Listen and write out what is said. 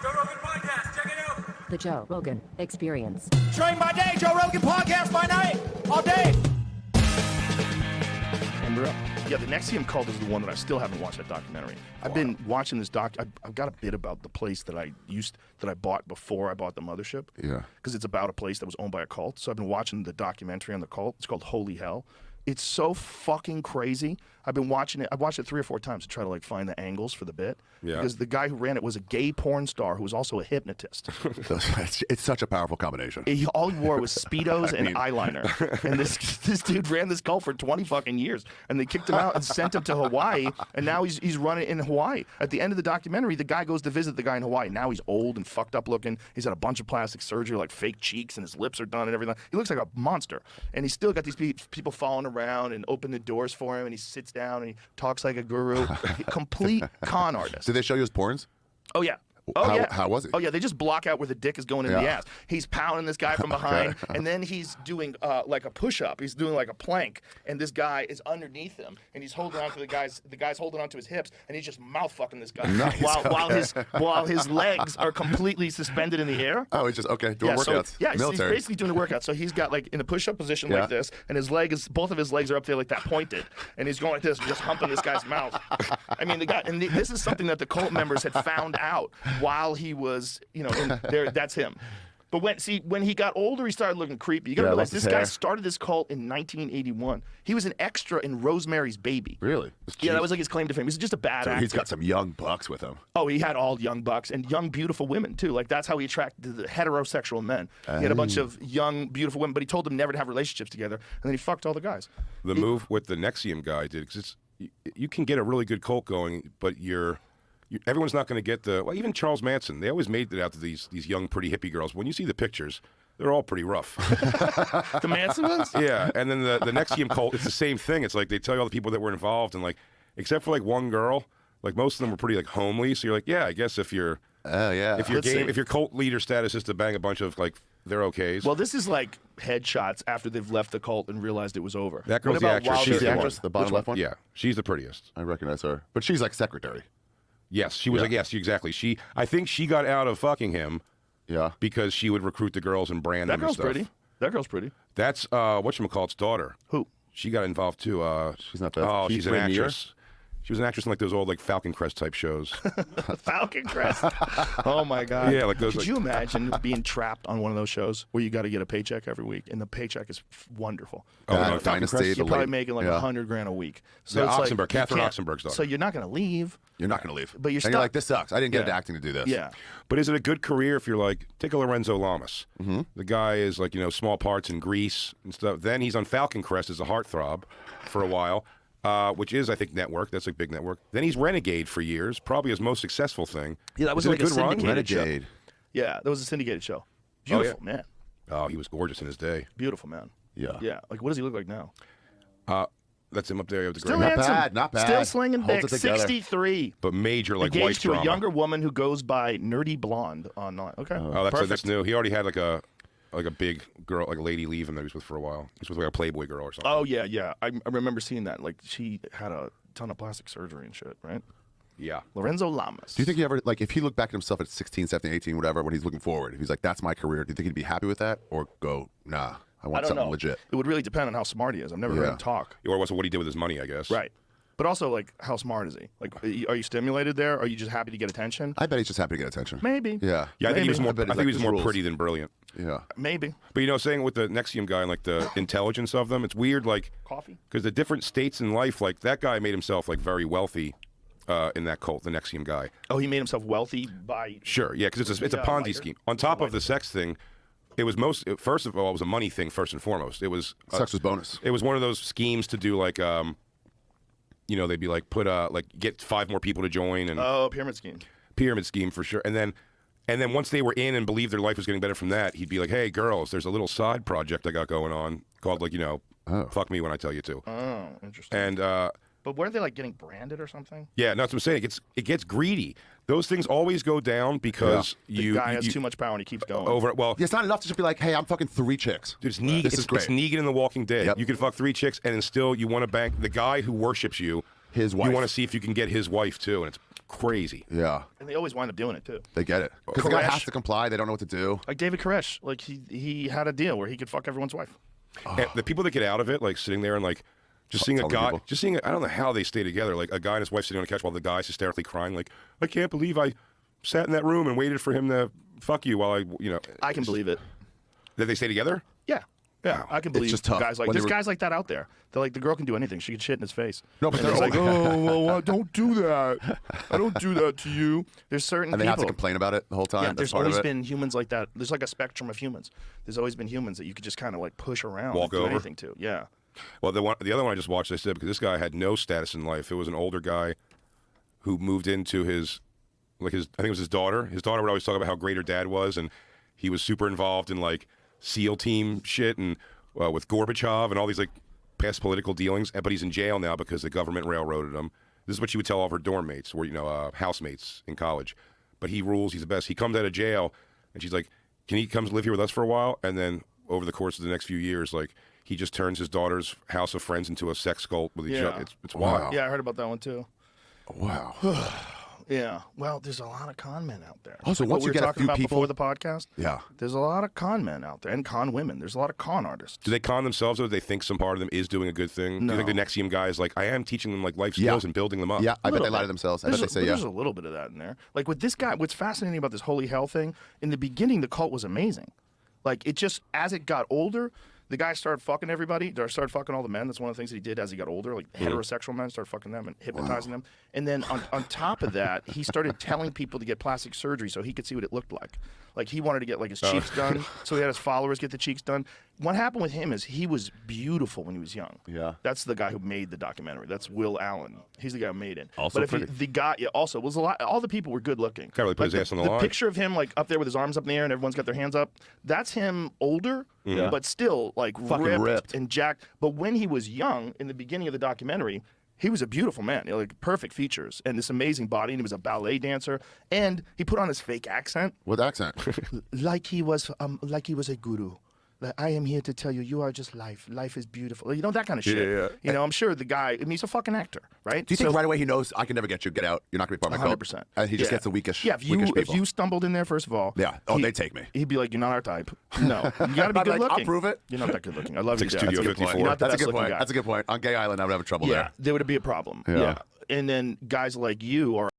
Joe Rogan Podcast, check it out. The Joe Rogan Experience. Train by day, Joe Rogan Podcast by night, all day. Yeah, the NXIVM cult is the one that I still haven't watched that documentary. I've been watching this doc. I've got a bit about the place that I bought before I bought the mothership. Yeah. Because it's about a place that was owned by a cult. So I've been watching the documentary on the cult. It's called Holy Hell. It's so fucking crazy. I've been watching it. I've watched it 3 or 4 times to try to like find the angles for the bit. Yeah. Because the guy who ran it was a gay porn star who was also a hypnotist. It's such a powerful combination. All he wore was Speedos and eyeliner. And this dude ran this cult for 20 fucking years. And they kicked him out and sent him to Hawaii. And now he's running in Hawaii. At the end of the documentary, the guy goes to visit the guy in Hawaii. Now he's old and fucked up looking. He's had a bunch of plastic surgery, like fake cheeks, and his lips are done and everything. He looks like a monster. And he's still got these people following around and open the doors for him. And he sits down and he talks like a guru. Complete con artist. Did they show you his porns? Oh, yeah. Oh, yeah. How was it? Oh, yeah. They just block out where the dick is going in the ass. He's pounding this guy from behind, and then he's doing like a push-up. He's doing like a plank, and this guy is underneath him, and he's holding on to the guy's holding on to his hips, and he's just mouth-fucking this guy while his legs are completely suspended in the air. Oh, he's just, doing workouts. So, yeah, he's basically doing a workout. So he's got like in a push-up position like this, and both of his legs are up there like that pointed, and he's going like this, just humping this guy's mouth. I mean, this is something that the cult members had found out while he was, in there. That's him. But when he got older, he started looking creepy. You gotta realize this guy started this cult in 1981. He was an extra in Rosemary's Baby. Really? Yeah, that was like his claim to fame. He's just a bad actor. He's got some young bucks with him. Oh, he had all young bucks and young, beautiful women, too. Like, that's how he attracted the heterosexual men. He had a bunch of young, beautiful women, but he told them never to have relationships together, and then he fucked all the guys. The move with the NXIVM guy did, because you can get a really good cult going, but everyone's not going to get even Charles Manson. They always made it out to these young, pretty hippie girls. When you see the pictures, they're all pretty rough. The Manson ones? Yeah, and then the NXIVM cult, it's the same thing. It's like they tell you all the people that were involved, and like, except for like one girl, like most of them were pretty like homely. So you're like, yeah, I guess if your cult leader status is to bang a bunch of like they're okays. Well, this is like headshots after they've left the cult and realized it was over. That girl's the actress. She's the actress, the bottom left one? Yeah, she's the prettiest. I recognize her. But she's like secretary. Yes, she was like, yes, exactly. I think she got out of fucking him because she would recruit the girls and brand them and stuff. That girl's pretty. That's whatchamacallit's daughter. Who? She got involved too. She's not bad. Oh, she's an actress. She was an actress in like those old like Falcon Crest type shows. Falcon Crest. Oh my God. Yeah, like those. Could you imagine being trapped on one of those shows where you got to get a paycheck every week, and the paycheck is wonderful? Oh, Dynasty. You're probably making like $100,000 a week. So yeah, it's Oxenberg, Catherine Oxenberg's daughter. So you're not going to leave. You're not going to leave. But you're stuck. You're like, this sucks. I didn't get into acting to do this. Yeah. But is it a good career if you're like, take a Lorenzo Lamas. Mm-hmm. The guy is like, small parts in Grease and stuff. Then he's on Falcon Crest as a heartthrob for a while. Which is, I think, network. That's a big network. Then he's Renegade for years, probably his most successful thing. Yeah, that was like a syndicated show. Yeah, that was a syndicated show. Beautiful man. Oh, he was gorgeous in his day. Beautiful man. Yeah. Yeah. Like, what does he look like now? That's him up there. Still handsome. Not bad. Still slinging Holds dick. it together. 63. But major like engaged white to drama. a younger woman who goes by Nerdy Blonde online. Okay. Oh, that's new. He already had like a big girl, like a lady leave him that he was with for a while. He was with like a Playboy girl or something. Oh yeah. I remember seeing that. Like she had a ton of plastic surgery and shit, right? Yeah. Lorenzo Lamas. Do you think he ever, like, if he looked back at himself at 16, 17, 18, whatever, when he's looking forward, if he's like, that's my career, do you think he'd be happy with that? Or go, nah, I want something legit? It would really depend on how smart he is. I've never heard him talk. Or also what he did with his money, I guess. Right. But also, like, how smart is he? Like, are you stimulated there? Are you just happy to get attention? I bet he's just happy to get attention. Maybe. Yeah. Yeah, I think he was more. I bet I he's think he was like, more this pretty rules. than brilliant. Yeah. Maybe. But saying with the NXIVM guy and like the intelligence of them, it's weird. Like coffee. Because the different states in life, like that guy made himself like very wealthy in that cult. The NXIVM guy. Oh, he made himself wealthy by. Sure. Yeah, because it's a Ponzi scheme. On top of the sex thing. It was first of all, it was a money thing first and foremost. It was sex was bonus. It was one of those schemes to do like, they'd be like get 5 more people to join and pyramid scheme. Pyramid scheme for sure. And then once they were in and believed their life was getting better from that, he'd be like, hey girls, there's a little side project I got going on called like fuck me when I tell you to. Oh, interesting. And but weren't they like getting branded or something? Yeah, no, that's what I'm saying. It gets greedy. Those things always go down because the guy has too much power and he keeps going. Well, it's not enough to just be like, hey, I'm fucking 3 chicks. Dude, it's Negan in The Walking Dead. Yep. You can fuck 3 chicks and then still you want to bank the guy who worships you. His wife. You want to see if you can get his wife too, and it's crazy. Yeah. And they always wind up doing it too. They get it because the guy Koresh. has to comply. They don't know what to do. Like David Koresh, like he had a deal where he could fuck everyone's wife. And the people that get out of it, like sitting there and like just seeing a Telling guy, people. just seeing, I don't know how they stay together. Like a guy and his wife sitting on the couch while the guy's hysterically crying. Like, I can't believe I sat in that room and waited for him to fuck you while I, you know. I can believe it. That they stay together? Yeah. Yeah, I can believe just tough. guys like When they there's were- guys like that out there. They're like the girl can do anything. She can shit in his face. No, but And they're he's like, all- oh, well, don't do that. I don't do that to you. There's certain And they people. have to complain about it the whole time. Yeah, That's there's part of always it. been humans like that. There's like a spectrum of humans. There's always been humans that you could just kind of like push around, Walk and do over. anything to. Yeah. Well, the other one I just watched, I said, because this guy had no status in life. It was an older guy who moved into his, I think it was his daughter. His daughter would always talk about how great her dad was, and he was super involved in like SEAL team shit and with Gorbachev and all these like past political dealings. But he's in jail now because the government railroaded him. This is what she would tell all of her dorm mates, or housemates in college. But he rules. He's the best. He comes out of jail, and she's like, "Can he come live here with us for a while?" And then over the course of the next few years, like he just turns his daughter's house of friends into a sex cult with each Yeah. other. It's wild. Wow. Yeah, I heard about that one too. Wow. Yeah. Well, there's a lot of con men out there. Also, Like once what we you were get a talking few about people- before the podcast. Yeah. There's a lot of con men out there and con women. There's a lot of con artists. Do they con themselves, or do they think some part of them is doing a good thing? Do you think the No. Nexium guy is like, I am teaching them like life Yeah. skills and building them up? Yeah, I bet Little they lie to bit. themselves. I bet they say yeah. There's a little bit of that in there. Like with this guy, what's fascinating about this holy hell thing, in the beginning, the cult was amazing. Like it just, as it got older, the guy started fucking everybody, or started fucking all the men. That's one of the things that he did as he got older. Like heterosexual men started fucking them and hypnotizing them. And then on top of that, he started telling people to get plastic surgery so he could see what it looked like. Like he wanted to get like his cheeks done, so he had his followers get the cheeks done. What happened with him is he was beautiful when he was young. Yeah. That's the guy who made the documentary. That's Will Allen. He's the guy who made it. Also but if pretty. the guy, yeah, also was a lot. All the people were good looking. Guy really put his Like ass on the the line. picture of him like up there with his arms up in the air and everyone's got their hands up. That's him older, but still like Fucking ripped. and jacked. But when he was young, in the beginning of the documentary, he was a beautiful man, like perfect features and this amazing body. And he was a ballet dancer, and he put on his fake accent, What accent? like he was a guru. Like, I am here to tell you, you are just life. Life is beautiful. You know, that kind of shit. Yeah. You know, I'm sure the guy, I mean, he's a fucking actor, right? Do you think right away he knows I can never get you? Get out. You're not going to be part of my cult. 100%. And he just Yeah. gets the weakish. Yeah, if weakish you people. stumbled in there, first of all, Yeah. Oh, they'd take me. He'd be like, "You're not our type." No, you gotta be I'd be good like, looking. I'll prove it. You're not that good looking. I love It's you, like Dad. Studio That's a good point. 54. You're not the That's a best good looking point. guy. That's a good point. On Gay Island, I would have trouble Yeah, there. there would be a problem. Yeah. And then guys like you are